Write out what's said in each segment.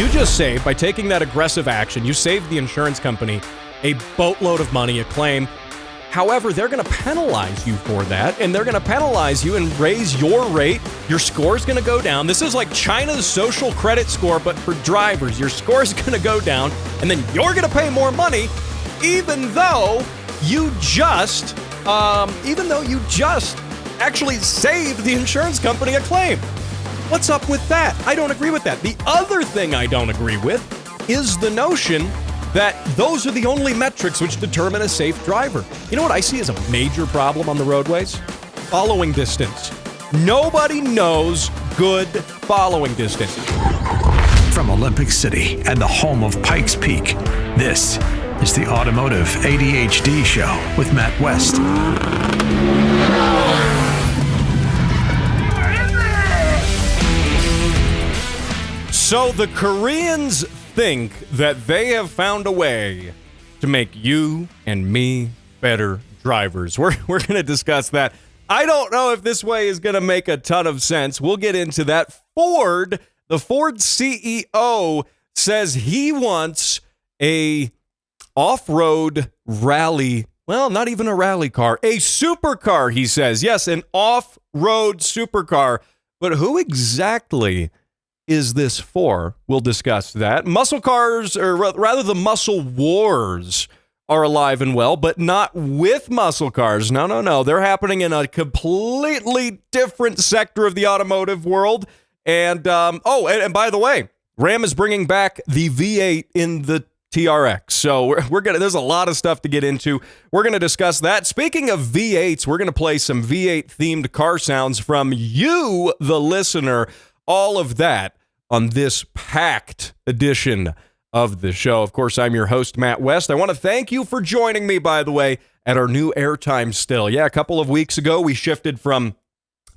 you just saved, by taking that aggressive action, you saved the insurance company a boatload of money, a claim. However, they're going to penalize you for that, and they're going to penalize you and raise your rate. Your score's going to go down. This is like China's social credit score, but for drivers. Your score's going to go down, and then you're going to pay more money, even though you just actually saved the insurance company a claim. What's up with that? I don't agree with that. The other thing I don't agree with is the notion that those are the only metrics which determine a safe driver. You know what I see as a major problem on the roadways? Following distance. Nobody knows good following distance. From Olympic City and the home of Pikes Peak, this is the Automotive ADHD Show with Matt West. So the Koreans think that they have found a way to make you and me better drivers. We're going to discuss that. I don't know if this way is going to make a ton of sense. We'll get into that. The Ford CEO says he wants a off-road rally. Well, not even a rally car, a supercar, he says. Yes, an off-road supercar. But who exactly is this for? We'll discuss that. Muscle cars, or rather the muscle wars, are alive and well, but not with muscle cars. No. They're happening in a completely different sector of the automotive world. And, and by the way, Ram is bringing back the V8 in the TRX. So there's a lot of stuff to get into. We're going to discuss that. Speaking of V8s, we're going to play some V8 themed car sounds from you, the listener. All of that on this packed edition of the show. Of course, I'm your host, Matt West. I want to thank you for joining me, by the way, at our new airtime still. Yeah, a couple of weeks ago, we shifted from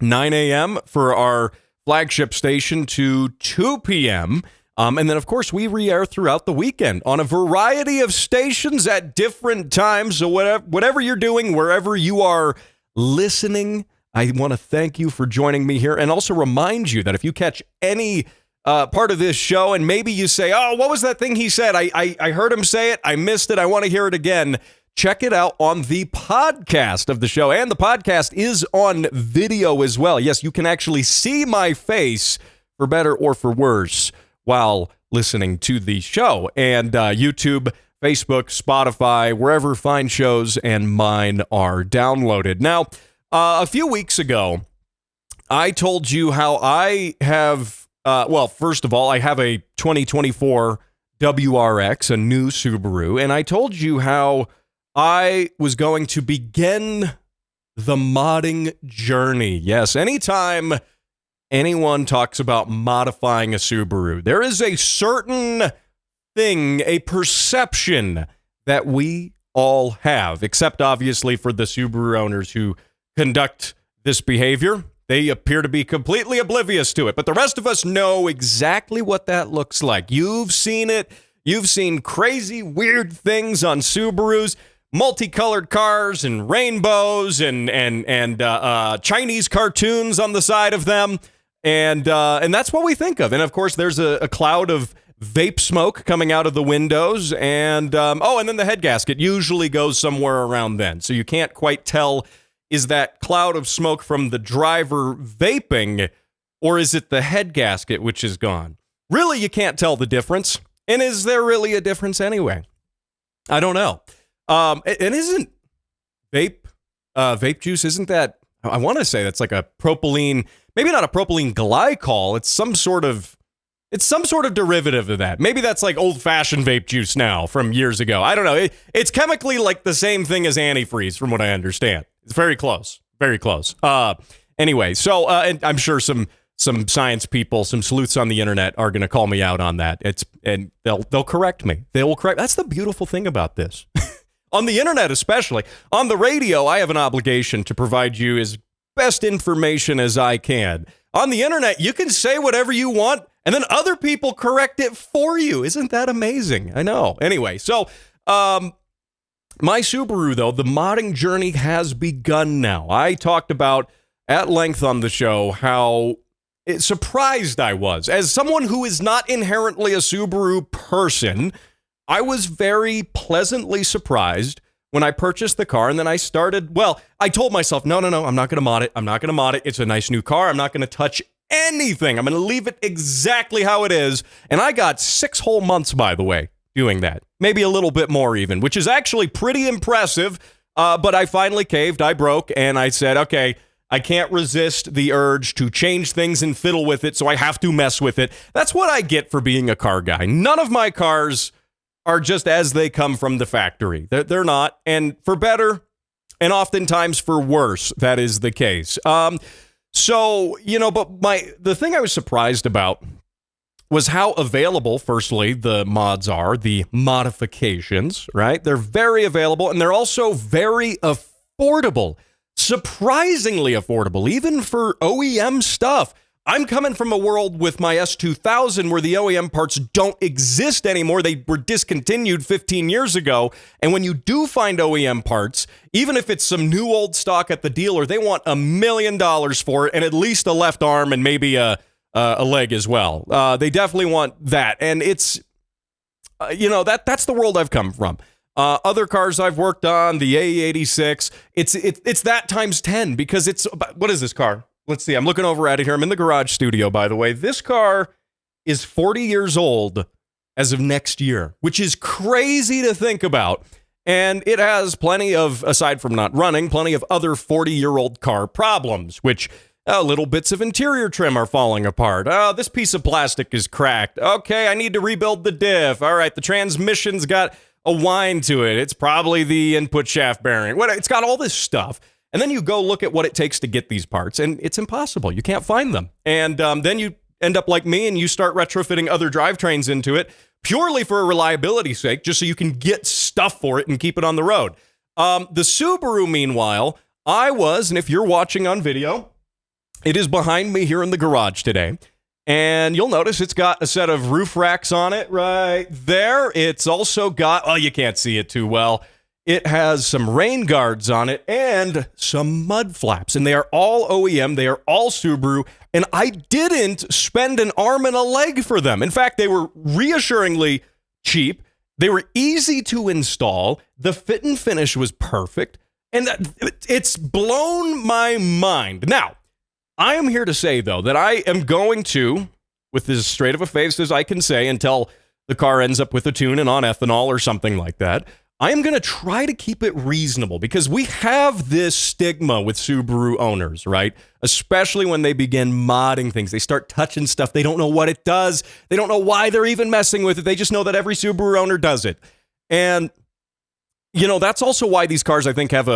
9 a.m. for our flagship station to 2 p.m., and then, of course, we re-air throughout the weekend on a variety of stations at different times. So whatever you're doing, wherever you are listening, I want to thank you for joining me here, and also remind you that if you catch any part of this show and maybe you say, oh, what was that thing he said? I heard him say it. I missed it. I want to hear it again. Check it out on the podcast of the show. And the podcast is on video as well. Yes, you can actually see my face, for better or for worse, while listening to the show. And YouTube, Facebook, Spotify, wherever fine shows and mine are downloaded. Now, a few weeks ago, I told you how I have, first of all, I have a 2024 WRX, a new Subaru, and I told you how I was going to begin the modding journey. Yes, anytime anyone talks about modifying a Subaru, there is a certain thing, a perception that we all have, except obviously for the Subaru owners who conduct this behavior. They appear to be completely oblivious to it, but the rest of us know exactly what that looks like. You've seen it. You've seen crazy, weird things on Subarus, multicolored cars and rainbows and Chinese cartoons on the side of them. And that's what we think of. And of course, there's a cloud of vape smoke coming out of the windows. And and then the head gasket usually goes somewhere around then. So you can't quite tell, is that cloud of smoke from the driver vaping, or is it the head gasket which is gone? Really, you can't tell the difference. And is there really a difference anyway? I don't know. And isn't vape juice, isn't that, I want to say that's like a propylene, maybe not a propylene glycol. It's some sort of derivative of that. Maybe that's like old-fashioned vape juice now from years ago. I don't know. It's chemically like the same thing as antifreeze, from what I understand. It's very close. Very close. Anyway, so and I'm sure some science people, some sleuths on the internet are going to call me out on that. And they'll correct me. They will correct. That's the beautiful thing about this. On the internet, especially. On the radio, I have an obligation to provide you as best information as I can. On the internet, you can say whatever you want, and then other people correct it for you. Isn't that amazing? I know. Anyway, so my Subaru, though, the modding journey has begun now. I talked about at length on the show how surprised I was. As someone who is not inherently a Subaru person, I was very pleasantly surprised when I purchased the car, and then I told myself, no, I'm not going to mod it. It's a nice new car. I'm not going to touch anything. I'm going to leave it exactly how it is. And I got 6 whole months, by the way, doing that. Maybe a little bit more even, which is actually pretty impressive. But I finally caved. I broke, and I said, okay, I can't resist the urge to change things and fiddle with it, so I have to mess with it. That's what I get for being a car guy. None of my cars are just as they come from the factory. They're not. And for better, and oftentimes for worse, that is the case. But the thing I was surprised about was how available, firstly, the mods are, the modifications, right? They're very available, and they're also very affordable. Surprisingly affordable, even for OEM stuff. I'm coming from a world with my S2000 where the OEM parts don't exist anymore. They were discontinued 15 years ago. And when you do find OEM parts, even if it's some new old stock at the dealer, they want $1 million for it and at least a left arm and maybe a leg as well. They definitely want that. And it's, that's the world I've come from. Other cars I've worked on, the A86, it's that times 10 because it's, what is this car? Let's see. I'm looking over at it here. I'm in the garage studio, by the way. This car is 40 years old as of next year, which is crazy to think about. And it has plenty of, aside from not running, plenty of other 40-year-old car problems, which little bits of interior trim are falling apart. This piece of plastic is cracked. Okay, I need to rebuild the diff. All right, the transmission's got a whine to it. It's probably the input shaft bearing. It's got all this stuff. And then you go look at what it takes to get these parts, and it's impossible. You can't find them. And then you end up like me, and you start retrofitting other drivetrains into it purely for a reliability sake, just so you can get stuff for it and keep it on the road. The Subaru, meanwhile, and if you're watching on video, it is behind me here in the garage today. And you'll notice it's got a set of roof racks on it right there. It's also got, you can't see it too well. It has some rain guards on it and some mud flaps, and they are all OEM. They are all Subaru, and I didn't spend an arm and a leg for them. In fact, they were reassuringly cheap. They were easy to install. The fit and finish was perfect, and it's blown my mind. Now, I am here to say, though, that I am going to, with as straight of a face as I can say, until the car ends up with a tune and on ethanol or something like that, I am going to try to keep it reasonable because we have this stigma with Subaru owners, right? Especially when they begin modding things. They start touching stuff. They don't know what it does. They don't know why they're even messing with it. They just know that every Subaru owner does it. And, that's also why these cars, I think, have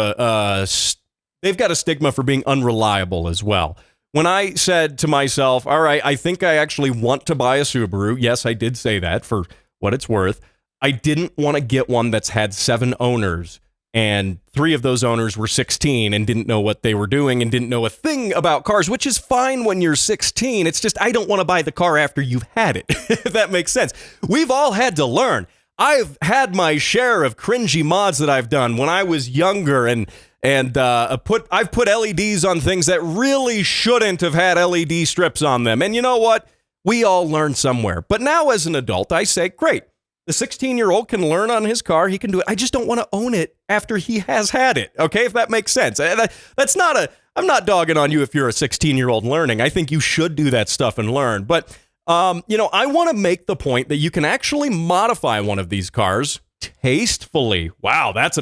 they've got a stigma for being unreliable as well. When I said to myself, all right, I think I actually want to buy a Subaru. Yes, I did say that for what it's worth. I didn't want to get one that's had 7 owners, and 3 of those owners were 16 and didn't know what they were doing and didn't know a thing about cars, which is fine when you're 16. It's just I don't want to buy the car after you've had it, if that makes sense. We've all had to learn. I've had my share of cringy mods that I've done when I was younger, and I've put LEDs on things that really shouldn't have had LED strips on them. And you know what? We all learn somewhere. But now as an adult, I say, great. The 16-year-old can learn on his car. He can do it. I just don't want to own it after he has had it. Okay, if that makes sense. I'm not dogging on you if you're a 16-year-old learning. I think you should do that stuff and learn. But, I want to make the point that you can actually modify one of these cars tastefully. Wow, that's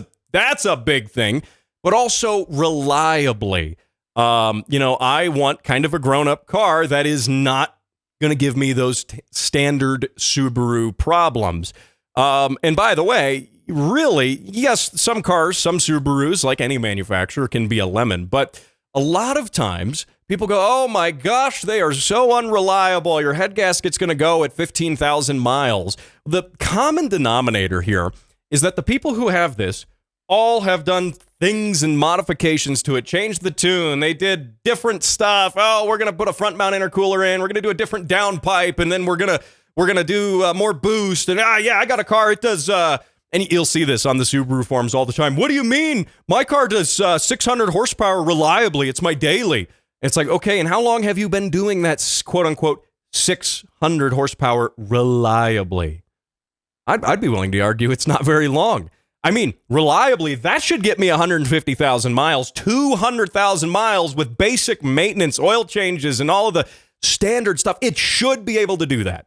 a big thing. But also reliably. I want kind of a grown-up car that is not going to give me those standard Subaru problems. And by the way, really, yes, some cars, some Subarus, like any manufacturer, can be a lemon. But a lot of times, people go, oh my gosh, they are so unreliable. Your head gasket's going to go at 15,000 miles. The common denominator here is that the people who have this all have done things and modifications to it, changed the tune. They did different stuff. Oh, we're going to put a front mount intercooler in. We're going to do a different downpipe. And then we're going to do more boost. And I got a car. It does. And you'll see this on the Subaru forums all the time. What do you mean? My car does 600 horsepower reliably. It's my daily. It's like, okay, and how long have you been doing that quote unquote 600 horsepower reliably? I'd be willing to argue it's not very long. I mean, reliably, that should get me 150,000 miles, 200,000 miles with basic maintenance, oil changes, and all of the standard stuff. It should be able to do that.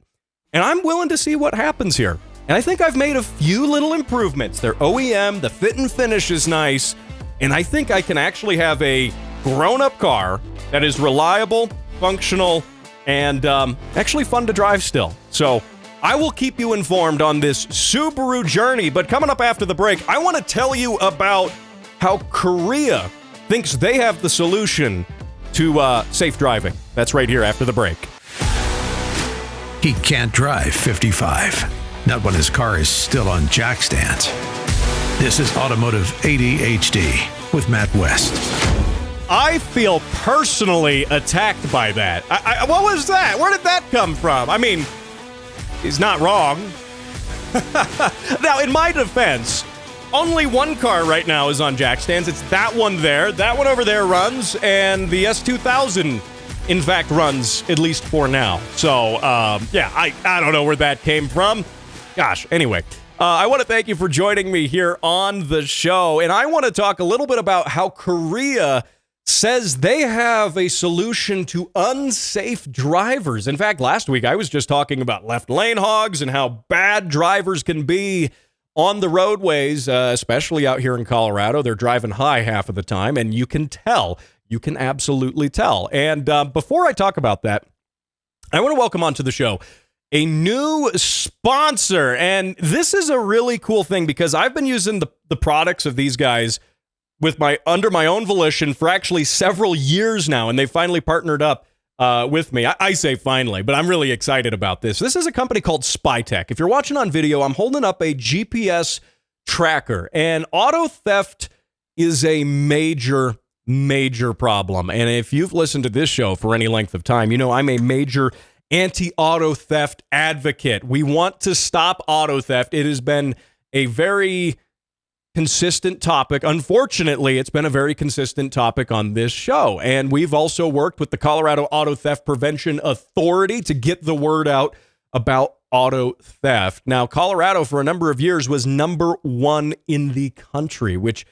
And I'm willing to see what happens here. And I think I've made a few little improvements. Their OEM, the fit and finish is nice. And I think I can actually have a grown-up car that is reliable, functional, and actually fun to drive still. So I will keep you informed on this Subaru journey. But coming up after the break, I want to tell you about how Korea thinks they have the solution to safe driving. That's right here after the break. He can't drive 55. Not when his car is still on jack stands. This is Automotive ADHD with Matt West. I feel personally attacked by that. What was that? Where did that come from? I mean, he's not wrong. Now, in my defense, only one car right now is on jack stands. It's that one there. That one over there runs, and the S2000, in fact, runs, at least for now. So, yeah, I don't know where that came from. Gosh, anyway. I want to thank you for joining me here on the show, and I want to talk a little bit about how Korea says they have a solution to unsafe drivers. In fact, last week I was just talking about left lane hogs and how bad drivers can be on the roadways, especially out here in Colorado. They're driving high half of the time, and you can tell. You can absolutely tell. And before I talk about that, I want to welcome onto the show a new sponsor. And this is a really cool thing because I've been using the products of these guys under my own volition for actually several years now, and they finally partnered up with me. I say finally, but I'm really excited about this. This is a company called Spytech. If you're watching on video, I'm holding up a GPS tracker, and auto theft is a major problem. And if you've listened to this show for any length of time, you know I'm a major anti-auto theft advocate. We want to stop auto theft. It has been a very consistent topic. Unfortunately, it's been a very consistent topic on this show. And we've also worked with the Colorado Auto Theft Prevention Authority to get the word out about auto theft. Now, Colorado for a number of years was number one in the country, which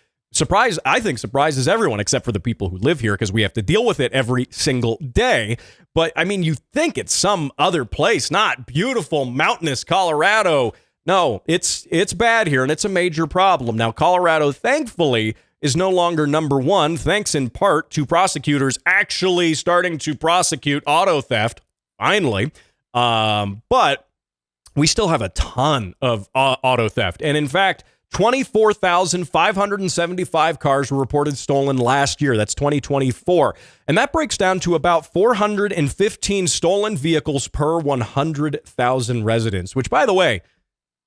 I think surprises everyone except for the people who live here because we have to deal with it every single day. But I mean, you think it's some other place, not beautiful, mountainous Colorado. No, it's bad here, and it's a major problem. Now, Colorado, thankfully, is no longer number one, thanks in part to prosecutors actually starting to prosecute auto theft, finally. But we still have a ton of auto theft. And in fact, 24,575 cars were reported stolen last year. That's 2024. And that breaks down to about 415 stolen vehicles per 100,000 residents, which, by the way,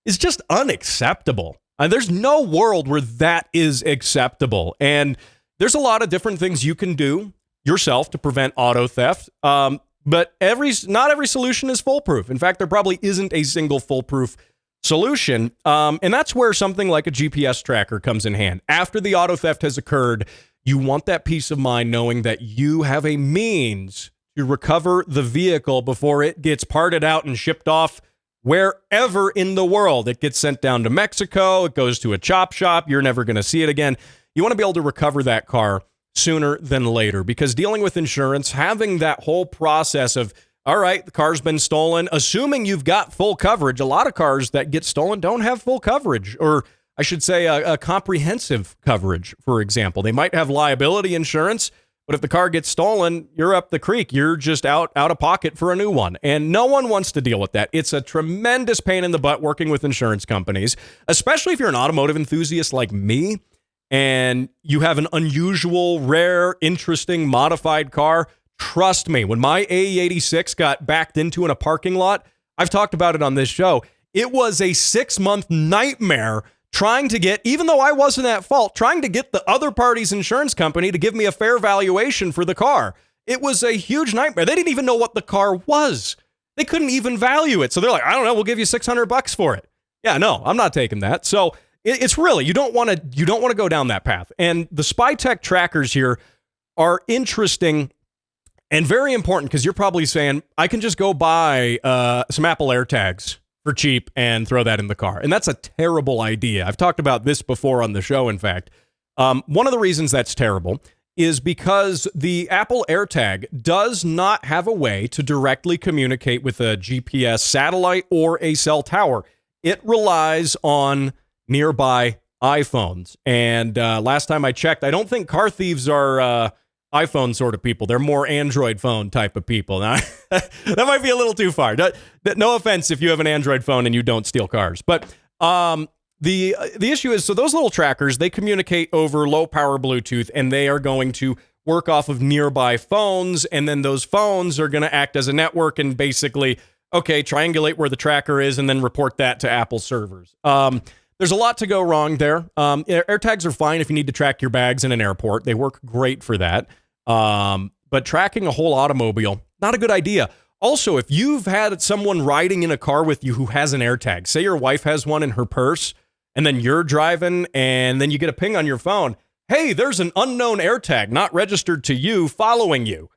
is just unacceptable. There's no world where that is acceptable. And there's a lot of different things you can do yourself to prevent auto theft. But not every solution is foolproof. In fact, there probably isn't a single foolproof solution. And that's where something like a GPS tracker comes in hand. After the auto theft has occurred, you want that peace of mind knowing that you have a means to recover the vehicle before it gets parted out and shipped off wherever in the world. It gets sent down to Mexico, it goes to a chop shop, you're never going to see it again. You want to be able to recover that car sooner than later, because dealing with insurance, having that whole process of, all right, the car's been stolen, assuming you've got full coverage. A lot of cars that get stolen don't have full coverage, or I should say a comprehensive coverage, for example. They might have liability insurance, but if the car gets stolen, you're up the creek. You're just out of pocket for a new one. And no one wants to deal with that. It's a tremendous pain in the butt working with insurance companies, especially if you're an automotive enthusiast like me and you have an unusual, rare, interesting, modified car. Trust me, when my AE86 got backed into in a parking lot, I've talked about it on this show, it was a 6-month nightmare trying to get, even though I wasn't at fault, trying to get the other party's insurance company to give me a fair valuation for the car. It was a huge nightmare. They didn't even know what the car was. They couldn't even value it. So they're like, I don't know, we'll give you $600 for it. Yeah, no, I'm not taking that. So it's really, you don't want to go down that path. And the Spytech trackers here are interesting And very important, because you're probably saying, I can just go buy some Apple AirTags for cheap and throw that in the car. And that's a terrible idea. I've talked about this before on the show, in fact. One of the reasons that's terrible is because the Apple AirTag does not have a way to directly communicate with a GPS satellite or a cell tower. It relies on nearby iPhones. And last time I checked, I don't think car thieves are iPhone sort of people. They're more Android phone type of people. Now, that might be a little too far. No offense if you have an Android phone and you don't steal cars. But the issue is, so those little trackers, they communicate over low power Bluetooth, and they are going to work off of nearby phones, and then those phones are going to act as a network and basically, okay, triangulate where the tracker is and then report that to Apple servers. There's a lot to go wrong there. AirTags are fine if you need to track your bags in an airport. They work great for that. But tracking a whole automobile, not a good idea. Also, if you've had someone riding in a car with you who has an AirTag, say your wife has one in her purse, and then you're driving, and then you get a ping on your phone, hey, there's an unknown AirTag not registered to you following you.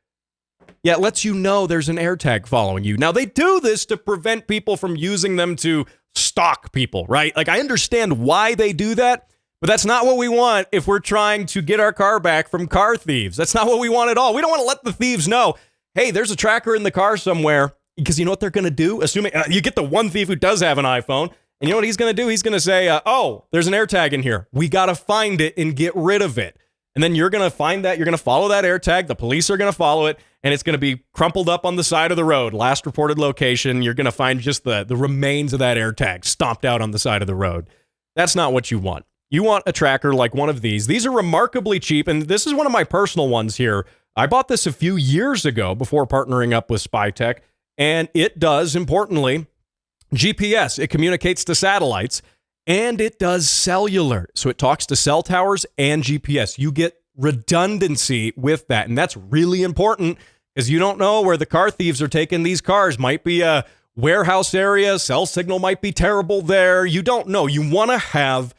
Yeah, it lets you know there's an AirTag following you. Now, they do this to prevent people from using them to stalk people, right? Like, I understand why they do that, but that's not what we want if we're trying to get our car back from car thieves. That's not what we want at all. We don't want to let the thieves know, hey, there's a tracker in the car somewhere, because you know what they're going to do? Assuming you get the one thief who does have an iPhone, and you know what he's going to do? He's going to say, oh, there's an AirTag in here. We got to find it and get rid of it. And then you're going to find that, you're going to follow that AirTag. The police are going to follow it, and it's going to be crumpled up on the side of the road. Last reported location, you're going to find just the remains of that AirTag stomped out on the side of the road. That's not what you want. You want a tracker like one of these. These are remarkably cheap, and this is one of my personal ones here. I bought this a few years ago before partnering up with SpyTech, and it does, importantly, GPS. It communicates to satellites, and it does cellular. So it talks to cell towers and GPS. You get redundancy with that, and that's really important because you don't know where the car thieves are taking these cars. Might be a warehouse area. Cell signal might be terrible there. You don't know. You want to have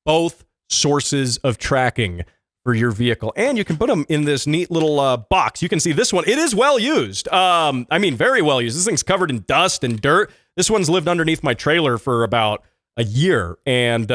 both sources of tracking for your vehicle, and you can put them in this neat little box. You can see this one. It is well used. I mean, very well used. This thing's covered in dust and dirt. This one's lived underneath my trailer for about a year, and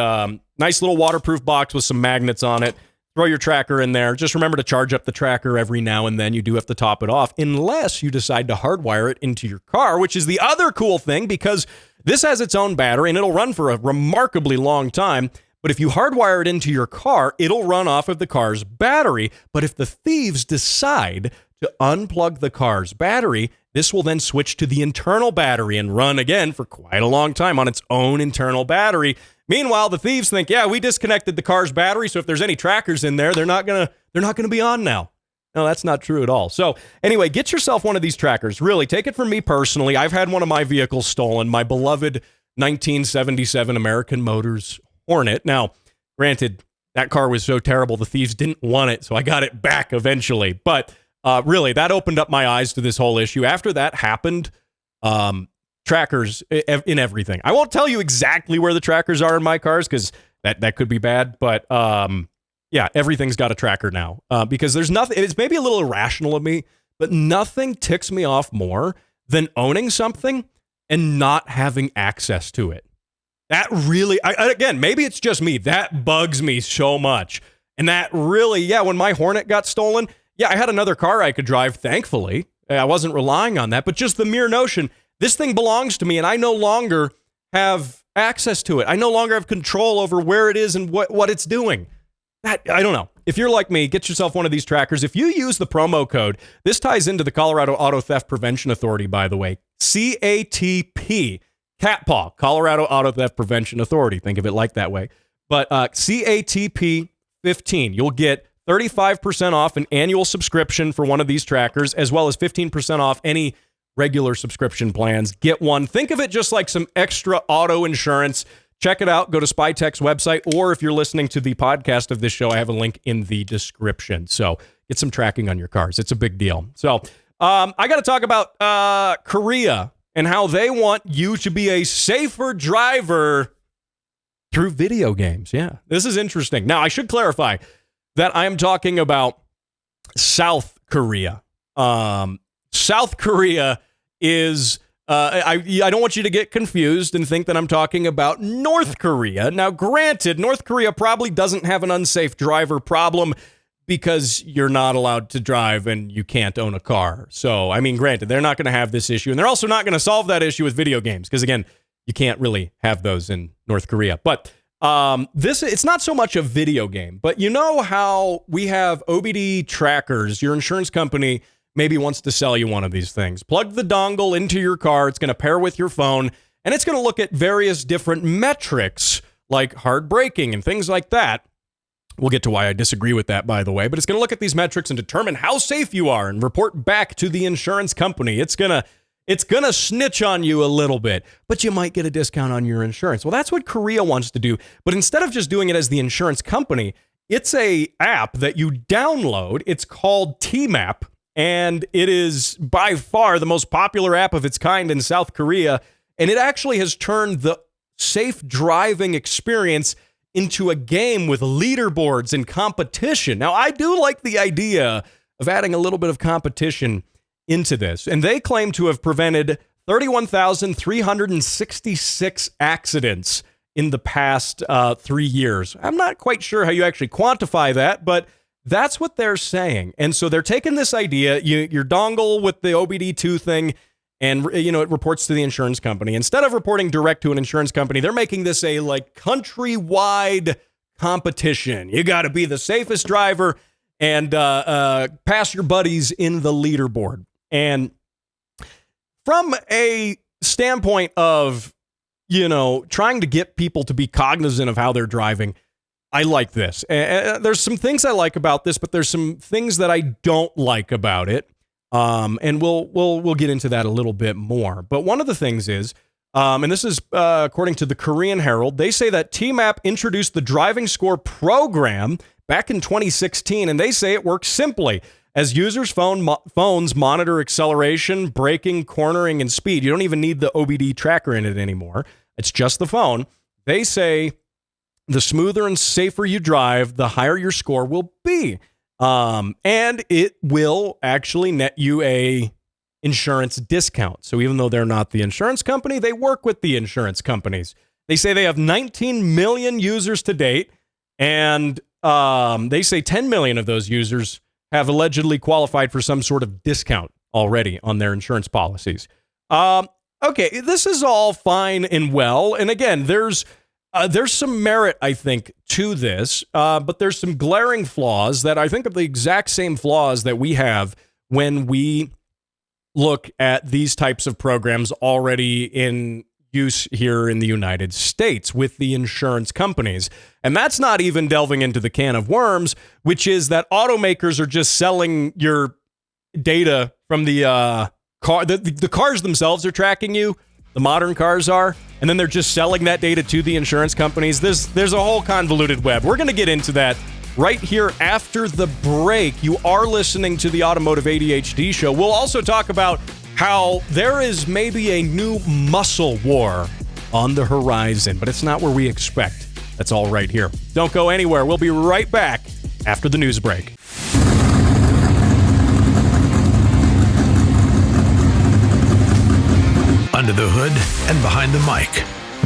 nice little waterproof box with some magnets on it. Throw your tracker in there. Just remember to charge up the tracker every now and then. You do have to top it off, unless you decide to hardwire it into your car, which is the other cool thing, because this has its own battery, and it'll run for a remarkably long time. But if you hardwire it into your car, it'll run off of the car's battery. But if the thieves decide to unplug the car's battery, this will then switch to the internal battery and run again for quite a long time on its own internal battery. Meanwhile, the thieves think, yeah, we disconnected the car's battery, so if there's any trackers in there, they're not gonna be on now. No, that's not true at all. So anyway, get yourself one of these trackers. Really, take it from me personally. I've had one of my vehicles stolen, my beloved 1977 American Motors Hornet. Now, granted, that car was so terrible, the thieves didn't want it, so I got it back eventually. But really, that opened up my eyes to this whole issue. After that happened, trackers in everything. I won't tell you exactly where the trackers are in my cars, because that could be bad. But yeah, everything's got a tracker now, because there's nothing. It's maybe a little irrational of me, but nothing ticks me off more than owning something and not having access to it. That really, again, maybe it's just me. That bugs me so much. And that really, yeah, when my Hornet got stolen, yeah, I had another car I could drive, thankfully. I wasn't relying on that. But just the mere notion, this thing belongs to me, and I no longer have access to it. I no longer have control over where it is and what it's doing. That, I don't know. If you're like me, get yourself one of these trackers. If you use the promo code, this ties into the Colorado Auto Theft Prevention Authority, by the way, CATP. CATPAW, Colorado Auto Theft Prevention Authority. Think of it like that way. But CATP 15, you'll get 35% off an annual subscription for one of these trackers, as well as 15% off any regular subscription plans. Get one. Think of it just like some extra auto insurance. Check it out. Go to SpyTech's website, or if you're listening to the podcast of this show, I have a link in the description. So get some tracking on your cars. It's a big deal. So I got to talk about Korea and how they want you to be a safer driver through video games. Yeah, this is interesting. Now, I should clarify that I am talking about South Korea. South Korea is, I don't want you to get confused and think that I'm talking about North Korea. Now, granted, North Korea probably doesn't have an unsafe driver problem because you're not allowed to drive and you can't own a car. So, I mean, granted, they're not going to have this issue, and they're also not going to solve that issue with video games because, again, you can't really have those in North Korea. But it's not so much a video game, but you know how we have OBD trackers. Your insurance company maybe wants to sell you one of these things. Plug the dongle into your car. It's going to pair with your phone, and it's going to look at various different metrics like hard braking and things like that. We'll get to why I disagree with that, by the way, but it's going to look at these metrics and determine how safe you are and report back to the insurance company. It's going to snitch on you a little bit, but you might get a discount on your insurance. Well, that's what Korea wants to do, but instead of just doing it as the insurance company, it's a app that you download. It's called T-Map, and it is by far the most popular app of its kind in South Korea, and it actually has turned the safe driving experience into a game with leaderboards and competition. Now, I do like the idea of adding a little bit of competition into this, and they claim to have prevented 31,366 accidents in the past 3 years. I'm not quite sure how you actually quantify that, but that's what they're saying. And so they're taking this idea, your dongle with the OBD2 thing, and it reports to the insurance company. Instead of reporting direct to an insurance company, they're making this a like countrywide competition. You got to be the safest driver and pass your buddies in the leaderboard. And from a standpoint of, trying to get people to be cognizant of how they're driving, I like this. There's some things I like about this, but there's some things that I don't like about it. And we'll get into that a little bit more. But one of the things is, and this is according to the Korean Herald, they say that T-Map introduced the driving score program back in 2016, and they say it works simply. As users' phones monitor acceleration, braking, cornering, and speed, you don't even need the OBD tracker in it anymore. It's just the phone. They say the smoother and safer you drive, the higher your score will be. And it will actually net you a insurance discount. So even though they're not the insurance company, they work with the insurance companies. They say they have 19 million users to date, and they say 10 million of those users have allegedly qualified for some sort of discount already on their insurance policies. Okay, this is all fine and well. And again, there's some merit, I think, to this, but there's some glaring flaws that I think are the exact same flaws that we have when we look at these types of programs already in use here in the United States with the insurance companies. And that's not even delving into the can of worms, which is that automakers are just selling your data from the car. The cars themselves are tracking you. The modern cars are, and then they're just selling that data to the insurance companies. There's a whole convoluted web. We're going to get into that right here after the break. You are listening to the Automotive ADHD show. We'll also talk about how there is maybe a new muscle war on the horizon, but it's not where we expect. That's all right here. Don't go anywhere. We'll be right back after the news break. Under the hood and behind the mic,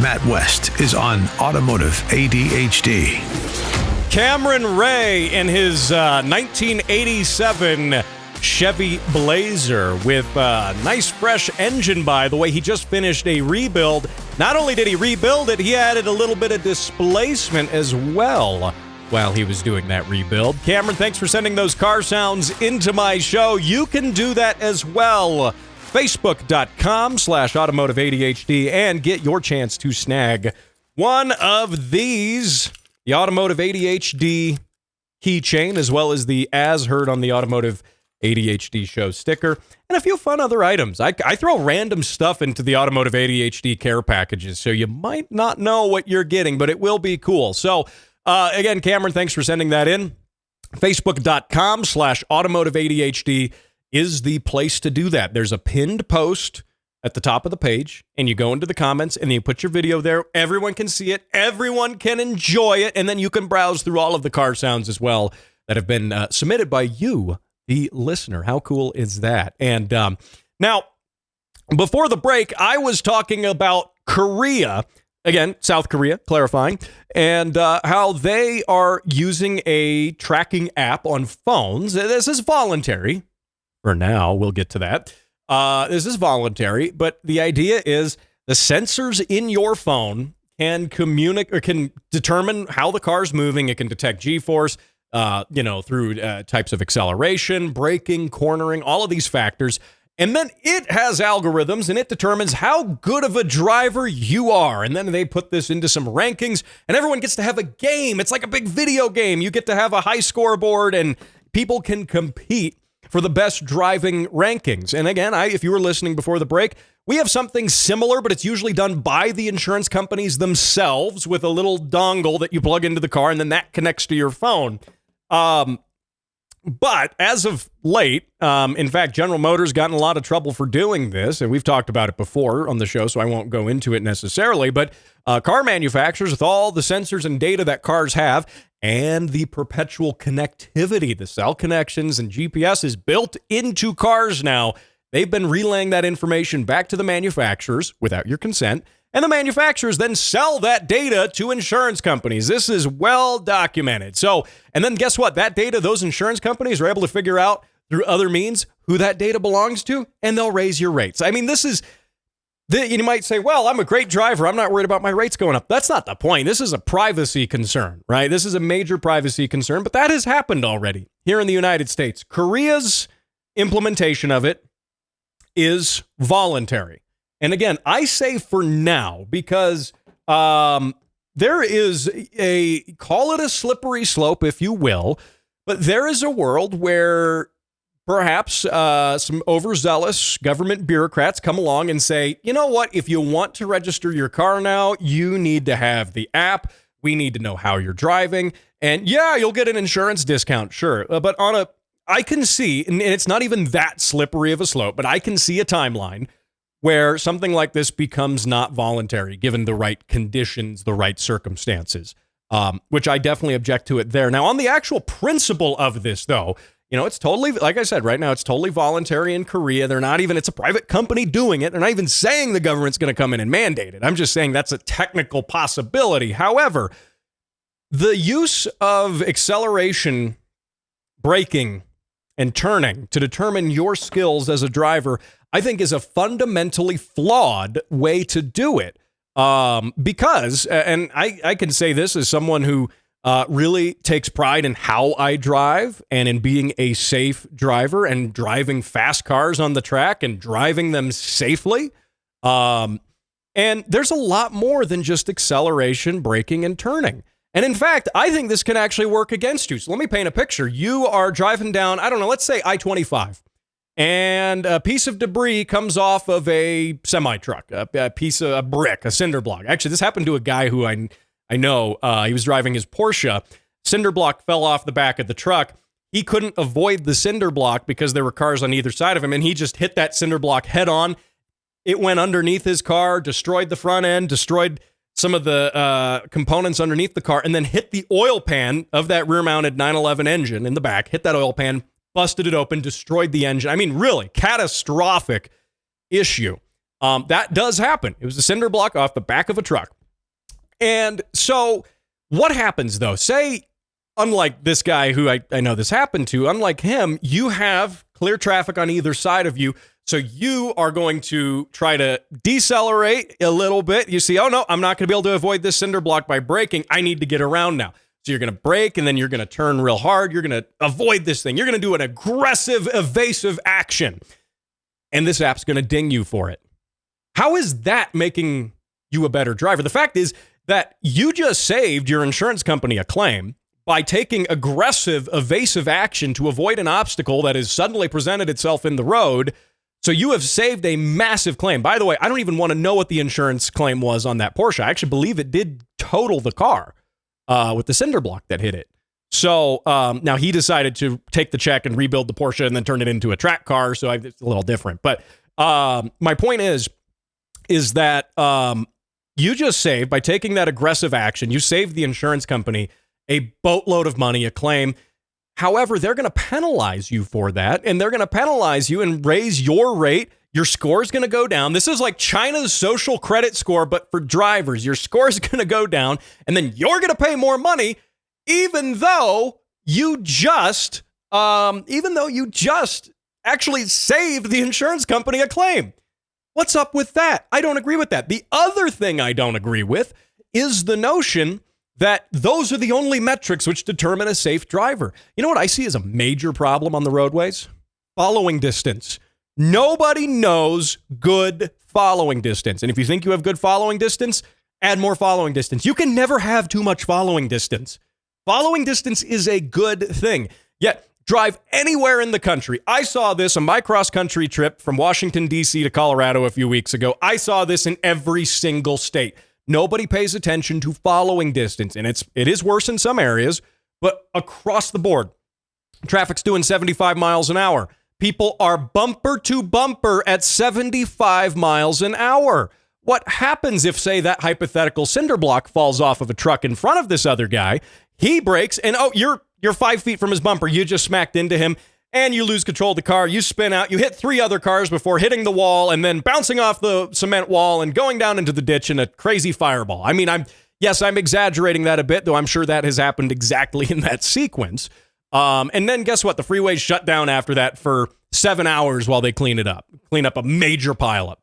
Matt West is on Automotive ADHD. Cameron Ray in his 1987 Chevy Blazer with a nice fresh engine, by the way. He just finished a rebuild. Not only did he rebuild it, he added a little bit of displacement as well while he was doing that rebuild. Cameron, thanks for sending those car sounds into my show. You can do that as well. Facebook.com/Automotive ADHD and get your chance to snag one of these, the Automotive ADHD keychain, as well as the As Heard on the Automotive ADHD show sticker, and a few fun other items. I throw random stuff into the Automotive ADHD care packages, so you might not know what you're getting, but it will be cool. So, again, Cameron, thanks for sending that in. Facebook.com/Automotive ADHD is the place to do that. There's a pinned post at the top of the page, and you go into the comments, and you put your video there. Everyone can see it. Everyone can enjoy it, and then you can browse through all of the car sounds as well that have been submitted by you, the listener. How cool is that? And now, before the break, I was talking about Korea, again, South Korea, clarifying, and how they are using a tracking app on phones. This is voluntary. For now, we'll get to that. This is voluntary, but the idea is the sensors in your phone can communicate or can determine how the car's moving. It can detect G-force, through types of acceleration, braking, cornering, all of these factors. And then it has algorithms and it determines how good of a driver you are. And then they put this into some rankings and everyone gets to have a game. It's like a big video game. You get to have a high scoreboard and people can compete for the best driving rankings. And again, if you were listening before the break, we have something similar, but it's usually done by the insurance companies themselves with a little dongle that you plug into the car and then that connects to your phone. But as of late, in fact, General Motors got in a lot of trouble for doing this, and we've talked about it before on the show, so I won't go into it necessarily, but car manufacturers, with all the sensors and data that cars have, and the perpetual connectivity, the cell connections and GPS is built into cars now, they've been relaying that information back to the manufacturers without your consent, and the manufacturers then sell that data to insurance companies. This is well documented. So, and then guess what? That data, those insurance companies are able to figure out through other means who that data belongs to, and they'll raise your rates. I mean, you might say, well, I'm a great driver. I'm not worried about my rates going up. That's not the point. This is a privacy concern, right? This is a major privacy concern, but that has happened already here in the United States. Korea's implementation of it is voluntary. And again, I say for now because there is call it a slippery slope, if you will, but there is a world where perhaps some overzealous government bureaucrats come along and say, you know what, if you want to register your car now, you need to have the app. We need to know how you're driving. And yeah, you'll get an insurance discount, sure. But I can see, and it's not even that slippery of a slope, but I can see a timeline where something like this becomes not voluntary, given the right conditions, the right circumstances, which I definitely object to it there. Now, on the actual principle of this, though, it's totally, like I said, right now, it's totally voluntary in Korea. It's a private company doing it. They're not even saying the government's going to come in and mandate it. I'm just saying that's a technical possibility. However, the use of acceleration, braking, and turning to determine your skills as a driver, I think is a fundamentally flawed way to do it. Because, and I can say this as someone who really takes pride in how I drive and in being a safe driver and driving fast cars on the track and driving them safely. And there's a lot more than just acceleration, braking, and turning. And in fact, I think this can actually work against you. So let me paint a picture. You are driving down, I don't know, let's say I-25. And a piece of debris comes off of a semi-truck, a piece of a brick, a cinder block. Actually, this happened to a guy who I know. He was driving his Porsche. Cinder block fell off the back of the truck. He couldn't avoid the cinder block because there were cars on either side of him, and he just hit that cinder block head on. It went underneath his car, destroyed the front end, destroyed some of the components underneath the car, and then hit the oil pan of that rear-mounted 911 engine in the back, hit that oil pan, busted it open, destroyed the engine. I mean, really, catastrophic issue. That does happen. It was a cinder block off the back of a truck. And so what happens, though? Say, unlike this guy who I know this happened to, unlike him, you have clear traffic on either side of you. So you are going to try to decelerate a little bit. You see, oh no, I'm not going to be able to avoid this cinder block by braking. I need to get around now. So you're going to brake and then you're going to turn real hard. You're going to avoid this thing. You're going to do an aggressive, evasive action. And this app's going to ding you for it. How is that making you a better driver? The fact is that you just saved your insurance company a claim by taking aggressive, evasive action to avoid an obstacle that has suddenly presented itself in the road. So you have saved a massive claim. By the way, I don't even want to know what the insurance claim was on that Porsche. I actually believe it did total the car with the cinder block that hit it. So now he decided to take the check and rebuild the Porsche and then turn it into a track car. So it's a little different. But my point is that you just saved, by taking that aggressive action, you saved the insurance company a boatload of money, a claim. However, they're going to penalize you for that, and they're going to penalize you and raise your rate. Your score is going to go down. This is like China's social credit score, but for drivers. Your score is going to go down, and then you're going to pay more money, even though you just actually saved the insurance company a claim. What's up with that? I don't agree with that. The other thing I don't agree with is the notion that those are the only metrics which determine a safe driver. You know what I see as a major problem on the roadways? Following distance. Nobody knows good following distance. And if you think you have good following distance, add more following distance. You can never have too much following distance. Following distance is a good thing. Yet, drive anywhere in the country. I saw this on my cross-country trip from Washington, D.C. to Colorado a few weeks ago. I saw this in every single state. Nobody pays attention to following distance, and it is worse in some areas, but across the board, traffic's doing 75 miles an hour. People are bumper to bumper at 75 miles an hour. What happens if, say, that hypothetical cinder block falls off of a truck in front of this other guy? He brakes, and you're 5 feet from his bumper. You just smacked into him, and you lose control of the car. You spin out. You hit 3 other cars before hitting the wall and then bouncing off the cement wall and going down into the ditch in a crazy fireball. I mean, I'm exaggerating that a bit, though I'm sure that has happened exactly in that sequence. And then guess what? The freeway's shut down after that for 7 hours while they clean up a major pileup.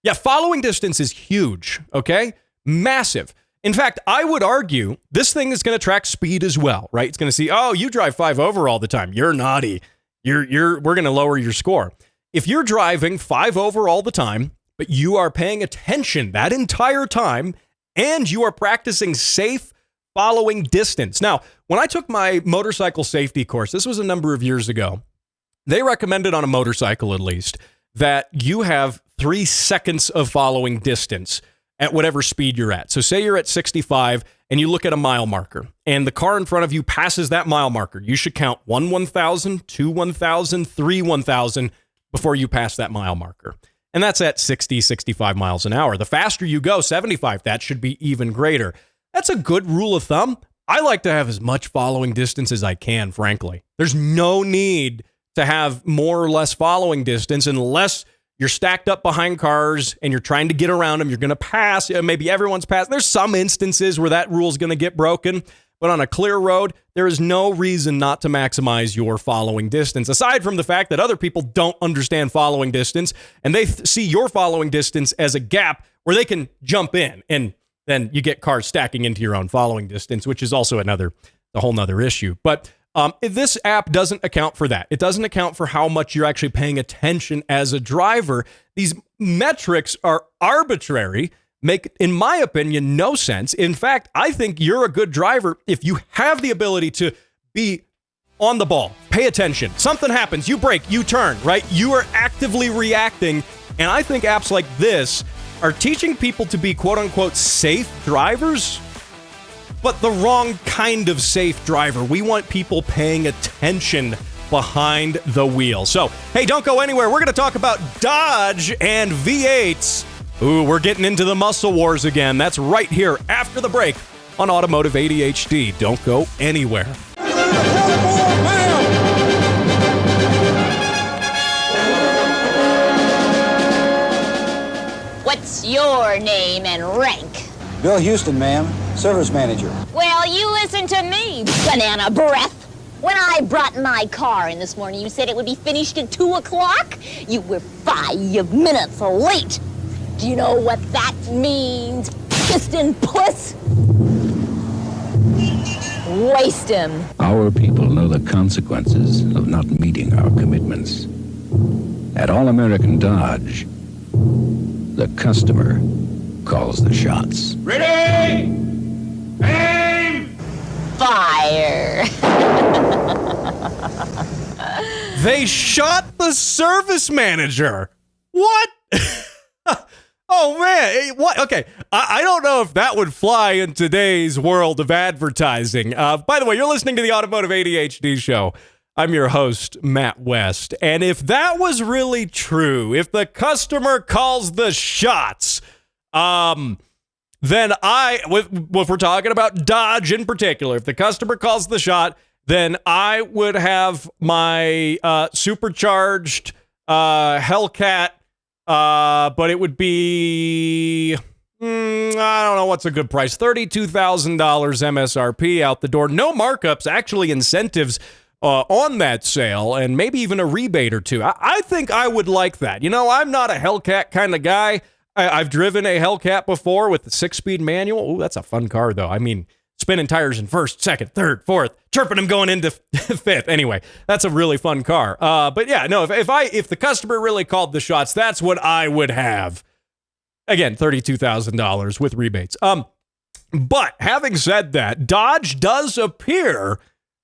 Yeah, following distance is huge, okay? Massive. In fact, I would argue this thing is going to track speed as well, right? It's going to see, oh, you drive 5 over all the time. You're naughty. We're going to lower your score. If you're driving 5 over all the time, but you are paying attention that entire time and you are practicing safe following distance. Now, when I took my motorcycle safety course, this was a number of years ago, they recommended on a motorcycle at least that you have 3 seconds of following distance at whatever speed you're at. So say you're at 65 and you look at a mile marker and the car in front of you passes that mile marker. You should count 1 1,000, 2 1,000, 3 1,000 before you pass that mile marker. And that's at 60, 65 miles an hour. The faster you go, 75, that should be even greater. That's a good rule of thumb. I like to have as much following distance as I can, frankly. There's no need to have more or less following distance unless you're stacked up behind cars and you're trying to get around them. You're going to pass. Maybe everyone's passed. There's some instances where that rule is going to get broken, but on a clear road, there is no reason not to maximize your following distance, aside from the fact that other people don't understand following distance and they see your following distance as a gap where they can jump in, and then you get cars stacking into your own following distance, which is also a whole nother issue. But this app doesn't account for that. It doesn't account for how much you're actually paying attention as a driver. These metrics are arbitrary, make, in my opinion, no sense. In fact, I think you're a good driver if you have the ability to be on the ball, pay attention. Something happens, you brake, you turn, right? You are actively reacting. And I think apps like this are teaching people to be quote unquote safe drivers, but the wrong kind of safe driver. We want people paying attention behind the wheel. So, hey, don't go anywhere. We're going to talk about Dodge and V8s. Ooh, we're getting into the muscle wars again. That's right here after the break on Automotive ADHD. Don't go anywhere. What's your name and rank? Bill Houston, ma'am. Service manager. Well, you listen to me, banana breath. When I brought my car in this morning, you said it would be finished at 2 o'clock. You were 5 minutes late. Do you know what that means, piston puss? Waste him. Our people know the consequences of not meeting our commitments. At All American Dodge, the customer calls the shots. Ready? Aim! Fire. They shot the service manager. What? Oh, man. What? Okay. I don't know if that would fly in today's world of advertising. By the way, you're listening to the Automotive ADHD show. I'm your host, Matt West. And if that was really true, if the customer calls the shots, then if we're talking about Dodge in particular, if the customer calls the shot then I would have my supercharged Hellcat, but it would be, I don't know what's a good price, $32,000 MSRP out the door. No markups, actually incentives on that sale, and maybe even a rebate or two. I think I would like that. You know, I'm not a Hellcat kind of guy. I've driven a Hellcat before with the 6-speed manual. Ooh, that's a fun car, though. I mean, spinning tires in first, second, third, fourth, chirping them going into fifth. Anyway, that's a really fun car. But yeah, no, if the customer really called the shots, that's what I would have. Again, $32,000 with rebates. But having said that, Dodge does appear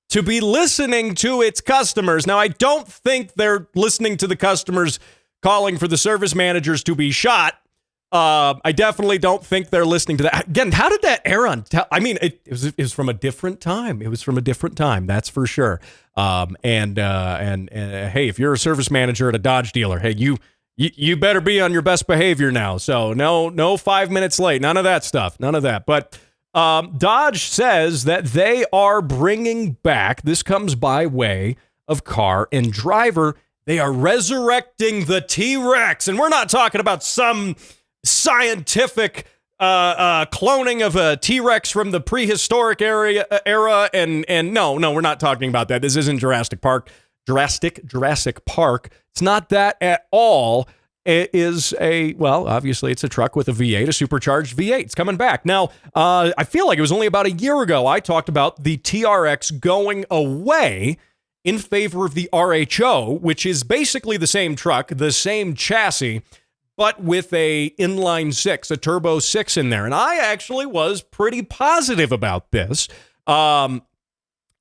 to be listening to its customers. Now, I don't think they're listening to the customers calling for the service managers to be shot. I definitely don't think they're listening to that. Again, how did that air on? I mean, it was from a different time. It was from a different time, that's for sure. And hey, if you're a service manager at a Dodge dealer, hey, you better be on your best behavior now. So no 5 minutes late, none of that stuff, none of that. But Dodge says that they are bringing back, this comes by way of Car and Driver, they are resurrecting the T-Rex. And we're not talking about some scientific cloning of a T-Rex from the prehistoric era. And no, we're not talking about that. This isn't Jurassic Park. It's not that at all. It is obviously it's a truck with a V8, a supercharged V8. It's coming back. Now, I feel like it was only about a year ago I talked about the TRX going away in favor of the RHO, which is basically the same truck, the same chassis, but with a inline 6, a turbo 6 in there. And I actually was pretty positive about this, and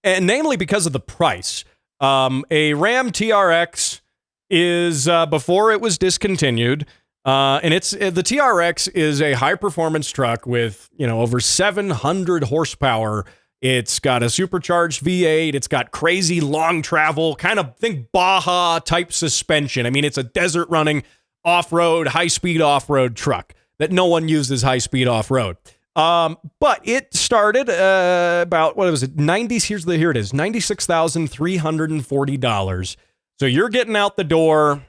namely because of the price. A Ram TRX is before it was discontinued, and the TRX is a high performance truck with over 700 horsepower. It's got a supercharged V8. It's got crazy long travel, kind of think Baja type suspension. I mean, it's a desert running off-road, high-speed off-road truck that no one uses high-speed off-road. But it started about, what was it, here it is, $96,340. So you're getting out the door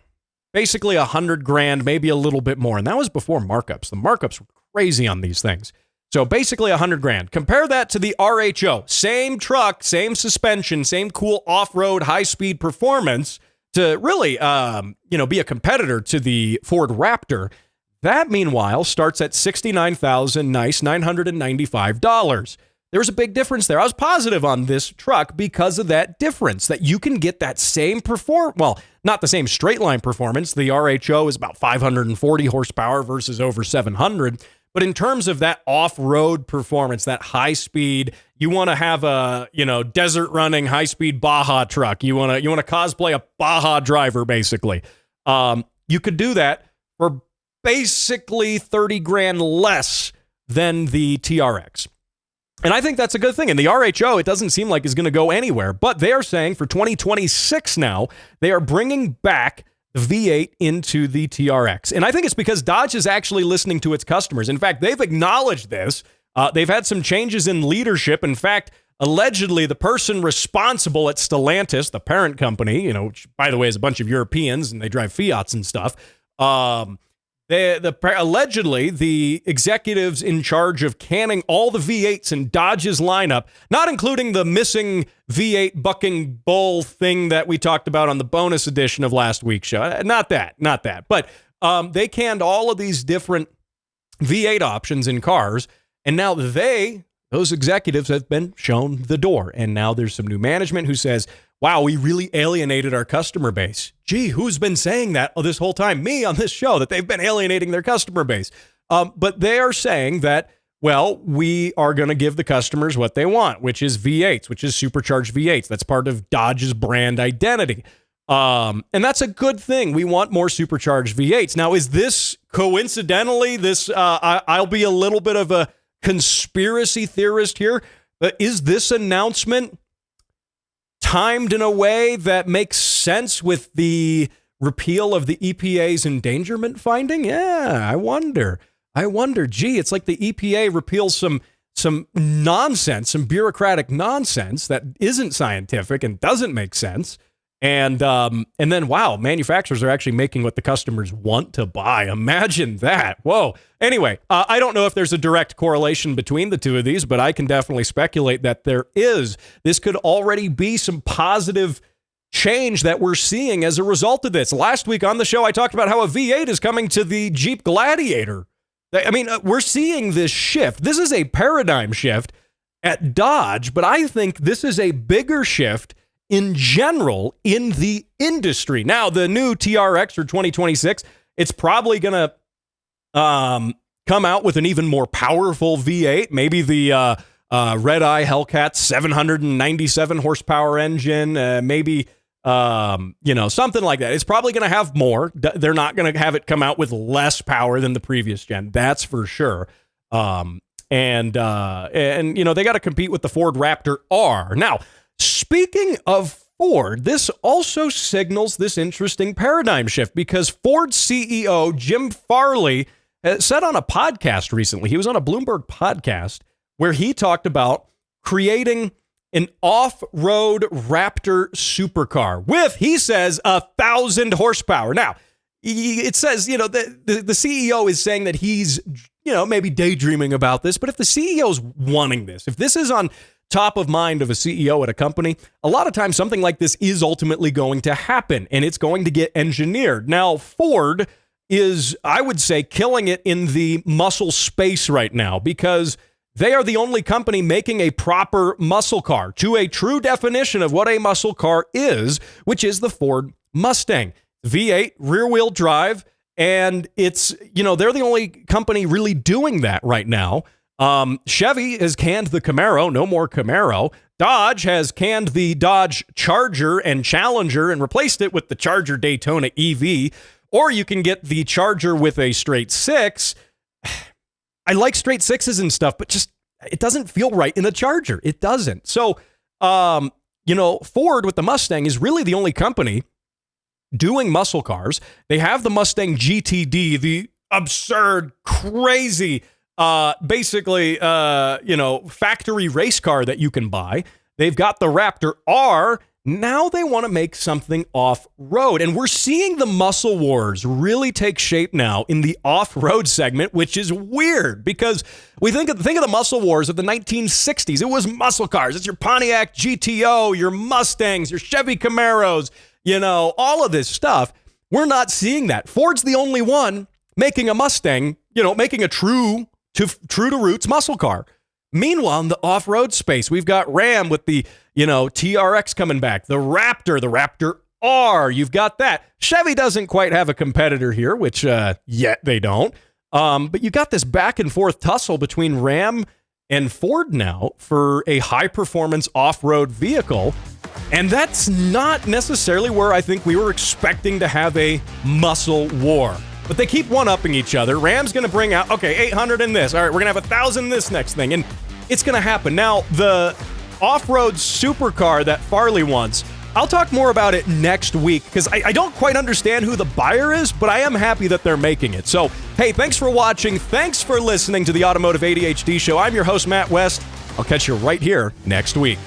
basically $100,000, maybe a little bit more. And that was before markups. The markups were crazy on these things. So basically $100,000. Compare that to the RHO. Same truck, same suspension, same cool off-road, high-speed performance to really, be a competitor to the Ford Raptor. That, meanwhile, starts at $69,995. There's a big difference there. I was positive on this truck because of that difference, that you can get that same not the same straight line performance. The RHO is about 540 horsepower versus over 700. But in terms of that off-road performance, that high speed, you want to have a, desert running high speed Baja truck. You want to cosplay a Baja driver, basically. You could do that for basically $30,000 less than the TRX. And I think that's a good thing. And the RHO, it doesn't seem like is going to go anywhere. But they are saying for 2026 now, they are bringing back the V8 into the TRX. And I think it's because Dodge is actually listening to its customers. In fact, they've acknowledged this. They've had some changes in leadership. In fact, allegedly, the person responsible at Stellantis, the parent company, which, by the way, is a bunch of Europeans and they drive Fiats and stuff, allegedly, the executives in charge of canning all the V8s in Dodge's lineup, not including the missing V8 bucking bull thing that we talked about on the bonus edition of last week's show. Not that. But they canned all of these different V8 options in cars, and now those executives have been shown the door. And now there's some new management who says, wow, we really alienated our customer base. Gee, who's been saying that this whole time? Me on this show, that they've been alienating their customer base. But they are saying that, well, we are going to give the customers what they want, which is V8s, which is supercharged V8s. That's part of Dodge's brand identity. And that's a good thing. We want more supercharged V8s. Now, is this coincidentally, I'll be a little bit of a conspiracy theorist here, but is this announcement timed in a way that makes sense with the repeal of the EPA's endangerment finding? Yeah, I wonder. Gee, it's like the EPA repeals some some nonsense, some bureaucratic nonsense that isn't scientific and doesn't make sense. And then, wow, manufacturers are actually making what the customers want to buy. Imagine that. Whoa. Anyway, I don't know if there's a direct correlation between the two of these, but I can definitely speculate that there is. This could already be some positive change that we're seeing as a result of this. Last week on the show, I talked about how a V8 is coming to the Jeep Gladiator. I mean, we're seeing this shift. This is a paradigm shift at Dodge, but I think this is a bigger shift in general in the industry. Now, the new TRX for 2026, it's probably going to come out with an even more powerful V8, maybe the Red Eye Hellcat 797 horsepower engine, maybe something like that. It's probably going to have more. They're not going to have it come out with less power than the previous gen. That's for sure. And they got to compete with the Ford Raptor R. Now, speaking of Ford, this also signals this interesting paradigm shift because Ford CEO Jim Farley said on a podcast recently, he was on a Bloomberg podcast where he talked about creating an off-road Raptor supercar with, he says, 1,000 horsepower. Now, it says, the CEO is saying that he's, maybe daydreaming about this, but if the CEO's wanting this, if this is on top of mind of a CEO at a company, a lot of times something like this is ultimately going to happen and it's going to get engineered. Now, Ford is, I would say, killing it in the muscle space right now because they are the only company making a proper muscle car to a true definition of what a muscle car is, which is the Ford Mustang. V8 rear-wheel drive, and it's, they're the only company really doing that right now. Chevy has canned the Camaro, no more Camaro. Dodge has canned the Dodge Charger and Challenger and replaced it with the Charger Daytona EV. Or you can get the Charger with a straight six. I like straight sixes and stuff, but just it doesn't feel right in a Charger. It doesn't. So, Ford with the Mustang is really the only company doing muscle cars. They have the Mustang GTD, the absurd, crazy, factory race car that you can buy. They've got the Raptor R. Now they want to make something off-road. And we're seeing the muscle wars really take shape now in the off-road segment, which is weird because we think of the muscle wars of the 1960s. It was muscle cars. It's your Pontiac GTO, your Mustangs, your Chevy Camaros, all of this stuff. We're not seeing that. Ford's the only one making a Mustang, making a true to roots muscle car. Meanwhile, in the off-road space, we've got Ram with the, TRX coming back, the Raptor R. You've got that. Chevy doesn't quite have a competitor here, which yet they don't. But you got this back and forth tussle between Ram and Ford now for a high-performance off-road vehicle. And that's not necessarily where I think we were expecting to have a muscle war. But they keep one-upping each other. Ram's going to bring out, 800 in this. All right, we're going to have 1,000 in this next thing. And it's going to happen. Now, the off-road supercar that Farley wants, I'll talk more about it next week because I don't quite understand who the buyer is, but I am happy that they're making it. So, hey, thanks for watching. Thanks for listening to the Automotive ADHD Show. I'm your host, Matt West. I'll catch you right here next week.